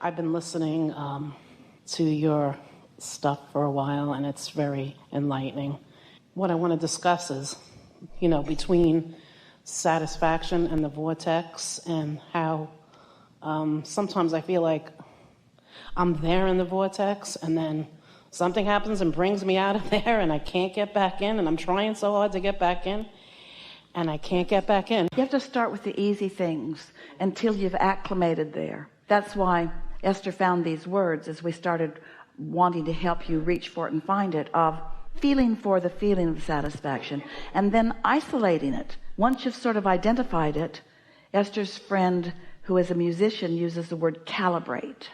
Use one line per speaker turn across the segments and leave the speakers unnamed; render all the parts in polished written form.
I've been listening to your stuff for a while, and it's very enlightening. What I want to discuss is, between satisfaction and the vortex, and how sometimes I feel like I'm there in the vortex, and then something happens and brings me out of there, and I can't get back in, and I'm trying so hard to get back in, and I can't get back in.
You have to start with the easy things until you've acclimated there. That's why Esther found these words as we started wanting to help you reach for it and find it, of feeling for the feeling of satisfaction and then isolating it. Once you've sort of identified it, Esther's friend who is a musician uses the word calibrate,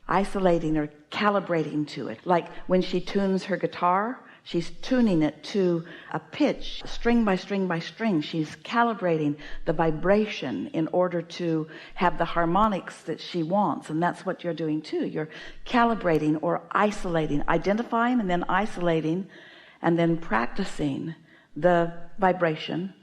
isolating or calibrating to it. Like when she tunes her guitar, she's tuning it to a pitch, string by string by string. She's calibrating the vibration in order to have the harmonics that she wants. And that's what you're doing too. You're calibrating or isolating, identifying and then isolating, and then practicing the vibration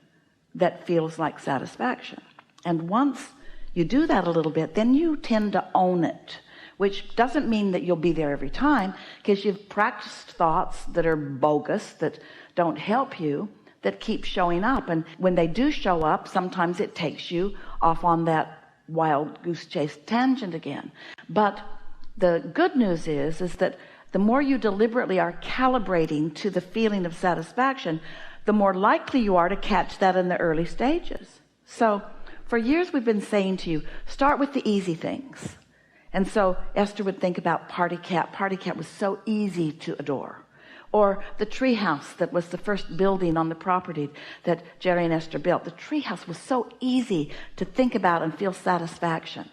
that feels like satisfaction. And once you do that a little bit, then you tend to own it, which doesn't mean that you'll be there every time, because you've practiced thoughts that are bogus, that don't help you, that keep showing up. And when they do show up, sometimes it takes you off on that wild goose chase tangent again. But the good news is that the more you deliberately are calibrating to the feeling of satisfaction, the more likely you are to catch that in the early stages. So for years we've been saying to you, start with the easy things. And so Esther would think about Party Cat. Party Cat was so easy to adore. Or the treehouse that was the first building on the property that Jerry and Esther built. The treehouse was so easy to think about and feel satisfaction.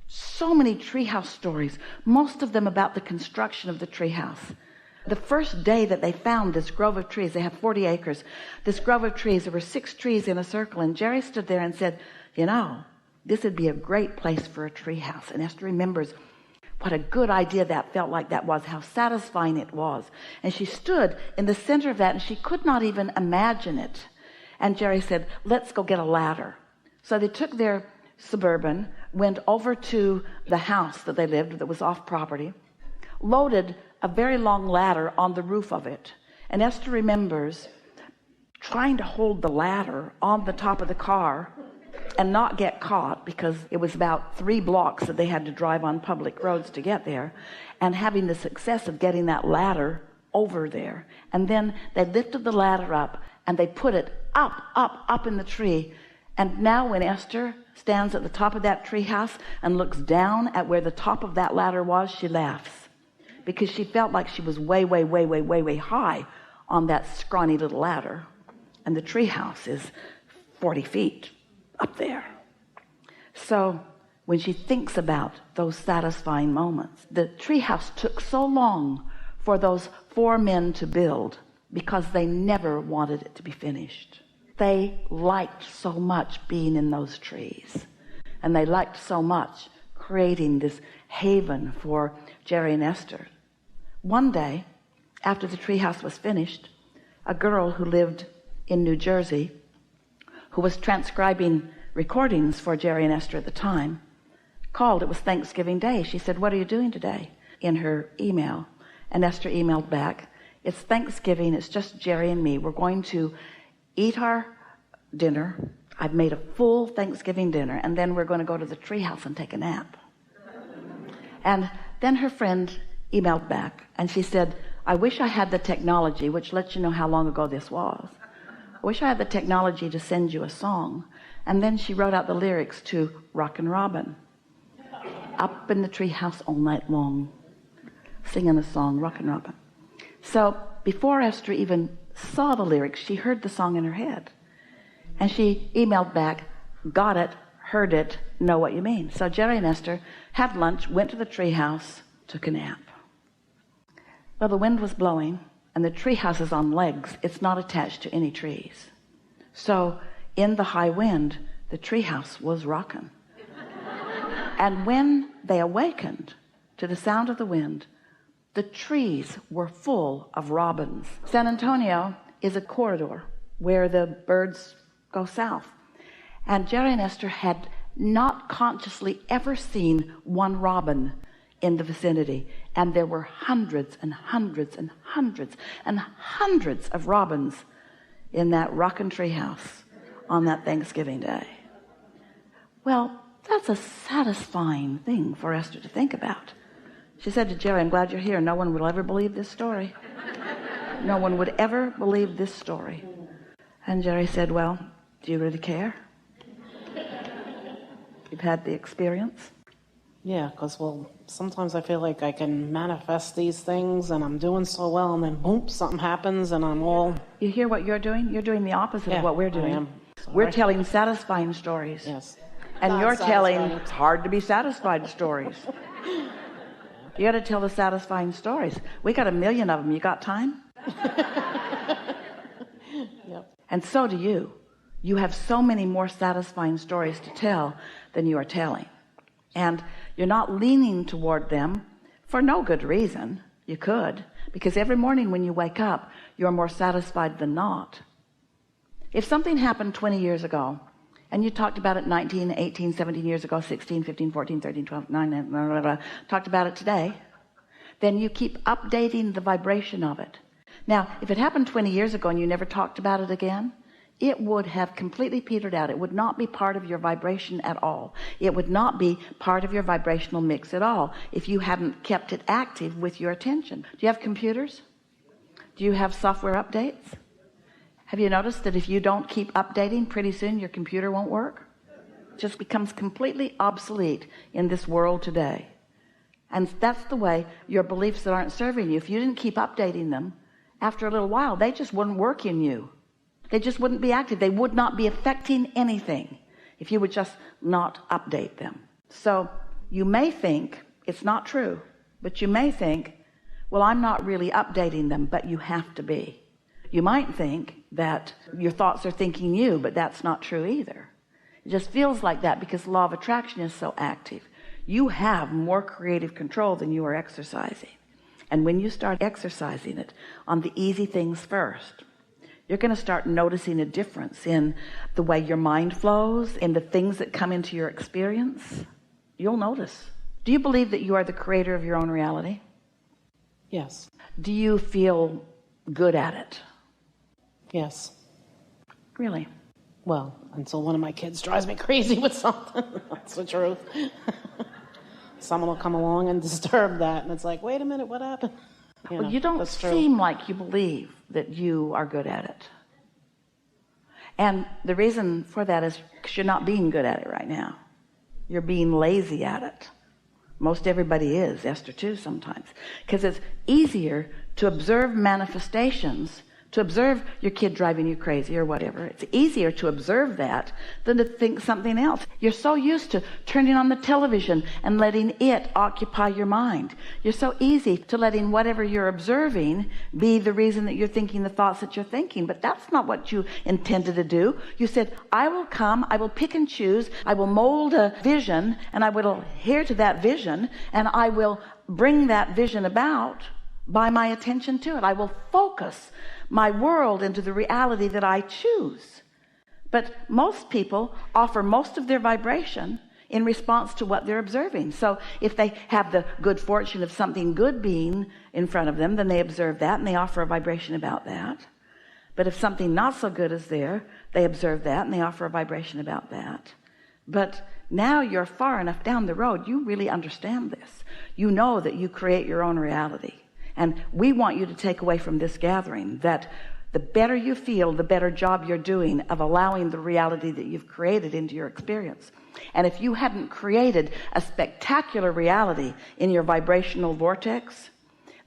So many treehouse stories, most of them about the construction of the treehouse. The first day that they found this grove of trees, they have 40 acres, this grove of trees, there were 6 trees in a circle, and Jerry stood there and said, this would be a great place for a treehouse. And Esther remembers what a good idea that felt like that was, how satisfying it was. And she stood in the center of that, and she could not even imagine it. And Jerry said, let's go get a ladder. So they took their Suburban, went over to the house that they lived that was off property, loaded a very long ladder on the roof of it. And Esther remembers trying to hold the ladder on the top of the car and not get caught, because it was about 3 blocks that they had to drive on public roads to get there, and having the success of getting that ladder over there. And then they lifted the ladder up and they put it up in the tree. And now when Esther stands at the top of that tree house and looks down at where the top of that ladder was, she laughs, because she felt like she was way high on that scrawny little ladder, and the tree house is 40 feet up there. So when she thinks about those satisfying moments, the treehouse took so long for those 4 men to build because they never wanted it to be finished. They liked so much being in those trees, and they liked so much creating this haven for Jerry and Esther. One day, after the treehouse was finished, a girl who lived in New Jersey, who was transcribing recordings for Jerry and Esther at the time, called. It was Thanksgiving Day. She said, what are you doing today? In her email. And Esther emailed back, it's Thanksgiving, it's just Jerry and me. We're going to eat our dinner. I've made a full Thanksgiving dinner, and then we're going to go to the treehouse and take a nap. And then her friend emailed back, and she said, I wish I had the technology, which lets you know how long ago this was. I wish I had the technology to send you a song. And then she wrote out the lyrics to Rockin' Robin. Up in the treehouse all night long, singing the song Rockin' Robin. So before Esther even saw the lyrics, she heard the song in her head. And she emailed back, got it, heard it, know what you mean. So Jerry and Esther had lunch, went to the treehouse, took a nap. Well, the wind was blowing, and the treehouse is on legs. It's not attached to any trees. So in the high wind, the treehouse was rocking. And when they awakened to the sound of the wind, the trees were full of robins. San Antonio is a corridor where the birds go south. And Jerry and Esther had not consciously ever seen one robin in the vicinity, and there were hundreds and hundreds and hundreds and hundreds of robins in that rockin' tree house on that Thanksgiving Day. Well, that's a satisfying thing for Esther to think about. She said to Jerry, I'm glad you're here. No one will ever believe this story. No one would ever believe this story. And Jerry said, well, do you really care? You've had the experience?
Yeah, because, well, sometimes I feel like I can manifest these things and I'm doing so well, and then boom, something happens and I'm all...
You hear what you're doing? You're doing the opposite of what we're doing.
I am.
We're telling satisfying stories.
Yes.
And
Not
you're telling
satisfying.
hard to be satisfied stories. You got to tell the satisfying stories. We got 1 million of them. You got time?
Yep.
And so do you. You have so many more satisfying stories to tell than you are telling. And you're not leaning toward them for no good reason. You could, because every morning when you wake up, you're more satisfied than not. If something happened 20 years ago, and you talked about it 19, 18, 17 years ago, 16, 15, 14, 13, 12, 9, blah, blah, blah, talked about it today, then you keep updating the vibration of it. Now, if it happened 20 years ago and you never talked about it again, it would have completely petered out. It would not be part of your vibration at all. It would not be part of your vibrational mix at all if you hadn't kept it active with your attention. Do you have computers? Do you have software updates? Have you noticed that if you don't keep updating, pretty soon your computer won't work? It just becomes completely obsolete in this world today. And that's the way your beliefs that aren't serving you, if you didn't keep updating them, after a little while, they just wouldn't work in you. They just wouldn't be active. They would not be affecting anything if you would just not update them. So you may think, it's not true, but you may think, well, I'm not really updating them, but you have to be. You might think that your thoughts are thinking you, but that's not true either. It just feels like that because the law of attraction is so active. You have more creative control than you are exercising. And when you start exercising it on the easy things first, you're going to start noticing a difference in the way your mind flows, in the things that come into your experience. You'll notice. Do you believe that you are the creator of your own reality?
Yes.
Do you feel good at it?
Yes.
Really?
Well, until one of my kids drives me crazy with something. That's the truth. Someone will come along and disturb that, and it's like, wait a minute, what happened?
Well, you don't seem like you believe that you are good at it. And the reason for that is because you're not being good at it right now. You're being lazy at it. Most everybody is, Esther too sometimes. Because it's easier to observe manifestations, to observe your kid driving you crazy or whatever. It's easier to observe that than to think something else. You're so used to turning on the television and letting it occupy your mind. You're so easy to letting whatever you're observing be the reason that you're thinking the thoughts that you're thinking. But that's not what you intended to do. You said, I will come, I will pick and choose, I will mold a vision, and I will adhere to that vision, and I will bring that vision about by my attention to it. I will focus my world into the reality that I choose. But most people offer most of their vibration in response to what they're observing. So if they have the good fortune of something good being in front of them, then they observe that and they offer a vibration about that. But if something not so good is there, they observe that and they offer a vibration about that. But now you're far enough down the road, you really understand this. You know that you create your own reality. And we want you to take away from this gathering that the better you feel, the better job you're doing of allowing the reality that you've created into your experience. And if you hadn't created a spectacular reality in your vibrational vortex,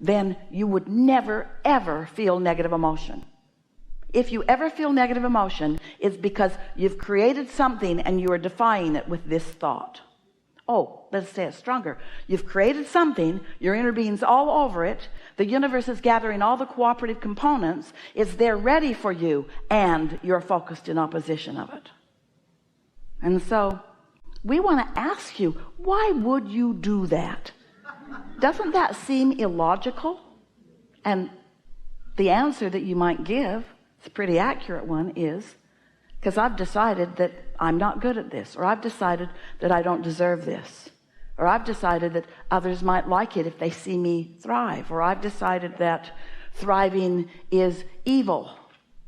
then you would never, ever feel negative emotion. If you ever feel negative emotion, it's because you've created something and you are defying it with this thought. Oh, let's say it stronger. You've created something, your inner being's all over it, the universe is gathering all the cooperative components, it's there ready for you, and you're focused in opposition of it. And so we want to ask you, why would you do that? Doesn't that seem illogical? And the answer that you might give, it's a pretty accurate one, is because I've decided that I'm not good at this, or I've decided that I don't deserve this, or I've decided that others might like it if they see me thrive, or I've decided that thriving is evil,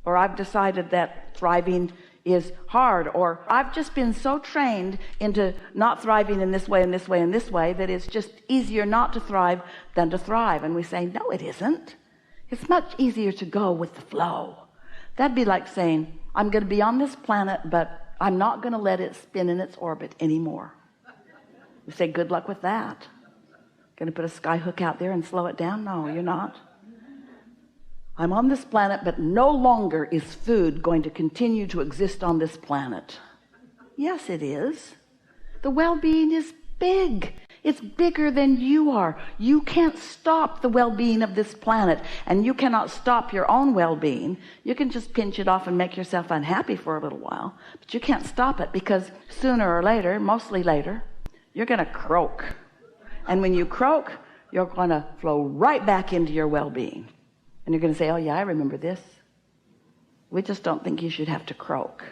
or I've decided that thriving is hard, or I've just been so trained into not thriving in this way and this way and this way that it's just easier not to thrive than to thrive. And we say, no, it isn't. It's much easier to go with the flow. That'd be like saying, I'm going to be on this planet, but I'm not going to let it spin in its orbit anymore. We say, good luck with that. Going to put a sky hook out there and slow it down? No, you're not. I'm on this planet, but no longer is food going to continue to exist on this planet. Yes, it is. The well-being is big. It's bigger than you are. You can't stop the well-being of this planet, and you cannot stop your own well-being. You can just pinch it off and make yourself unhappy for a little while, but you can't stop it, because sooner or later, mostly later, you're going to croak. And when you croak, you're going to flow right back into your well-being. And you're going to say, oh yeah, I remember this. We just don't think you should have to croak.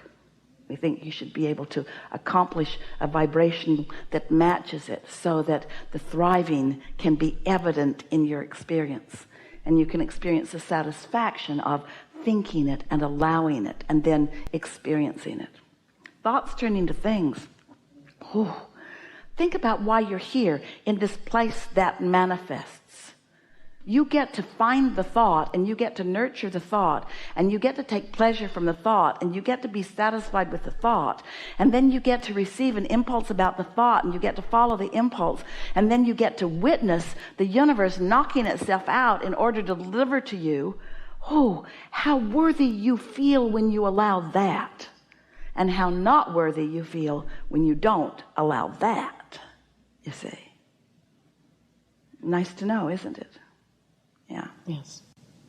We think you should be able to accomplish a vibration that matches it, so that the thriving can be evident in your experience. And you can experience the satisfaction of thinking it and allowing it and then experiencing it. Thoughts turn into things. Oh, think about why you're here in this place that manifests. You get to find the thought, and you get to nurture the thought, and you get to take pleasure from the thought, and you get to be satisfied with the thought, and then you get to receive an impulse about the thought, and you get to follow the impulse, and then you get to witness the universe knocking itself out in order to deliver to you. Oh, how worthy you feel when you allow that, and how not worthy you feel when you don't allow that, you see. Nice to know, isn't it? Yeah.
Yes.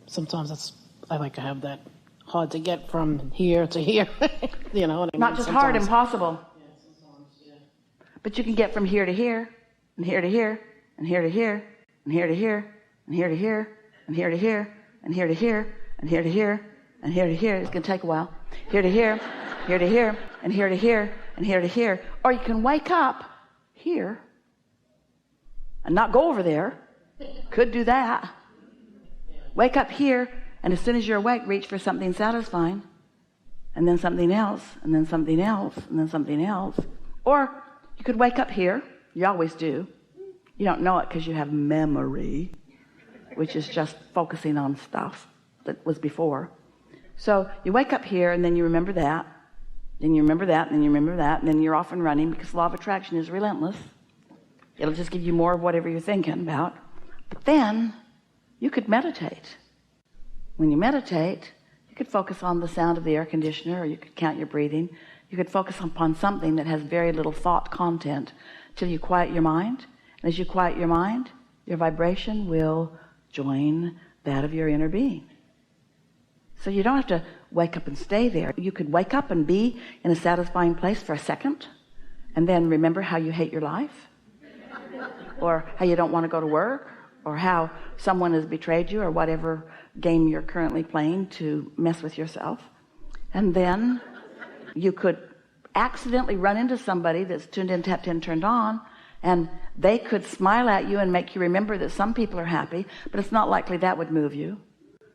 Sometimes I like to have that hard to get from here to here. You know what I mean?
Not just hard, impossible.
Yeah, sometimes, yeah.
But you can get from here to here, and here to here, and here to here, and here to here, and here to here, and here to here, and here to here, and here to here, and here to here. It's going to take a while. Here to here, here to here, and here to here, and here to here. Or you can wake up here and not go over there. Could do that. Wake up here, and as soon as you're awake, reach for something satisfying, and then something else, and then something else, and then something else. Or you could wake up here. You always do. You don't know it because you have memory, which is just focusing on stuff that was before. So you wake up here, and then you remember that, then you remember that, and then you remember that, and then you're off and running, because law of attraction is relentless. It'll just give you more of whatever you're thinking about. But then you could meditate. When you meditate, you could focus on the sound of the air conditioner, or you could count your breathing. You could focus upon something that has very little thought content till you quiet your mind. And as you quiet your mind, your vibration will join that of your inner being. So you don't have to wake up and stay there. You could wake up and be in a satisfying place for a second, and then remember how you hate your life, or how you don't want to go to work, or how someone has betrayed you, or whatever game you're currently playing to mess with yourself. And then you could accidentally run into somebody that's tuned in, tapped in, turned on, and they could smile at you and make you remember that some people are happy, but it's not likely that would move you.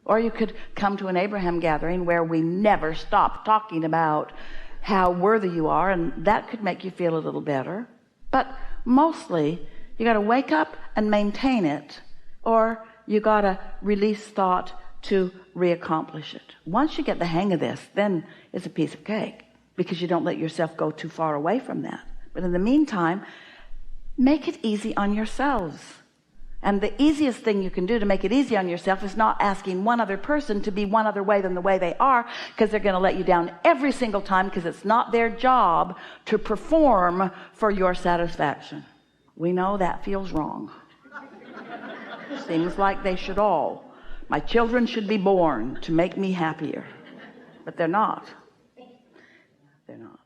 Or you could come to an Abraham gathering where we never stop talking about how worthy you are, and that could make you feel a little better. But mostly, you got to wake up and maintain it, or you got to release thought to reaccomplish it. Once you get the hang of this, then it's a piece of cake, because you don't let yourself go too far away from that. But in the meantime, make it easy on yourselves. And the easiest thing you can do to make it easy on yourself is not asking one other person to be one other way than the way they are, because they're going to let you down every single time, because it's not their job to perform for your satisfaction. We know that feels wrong. Seems like they should all. My children should be born to make me happier. But they're not. They're not.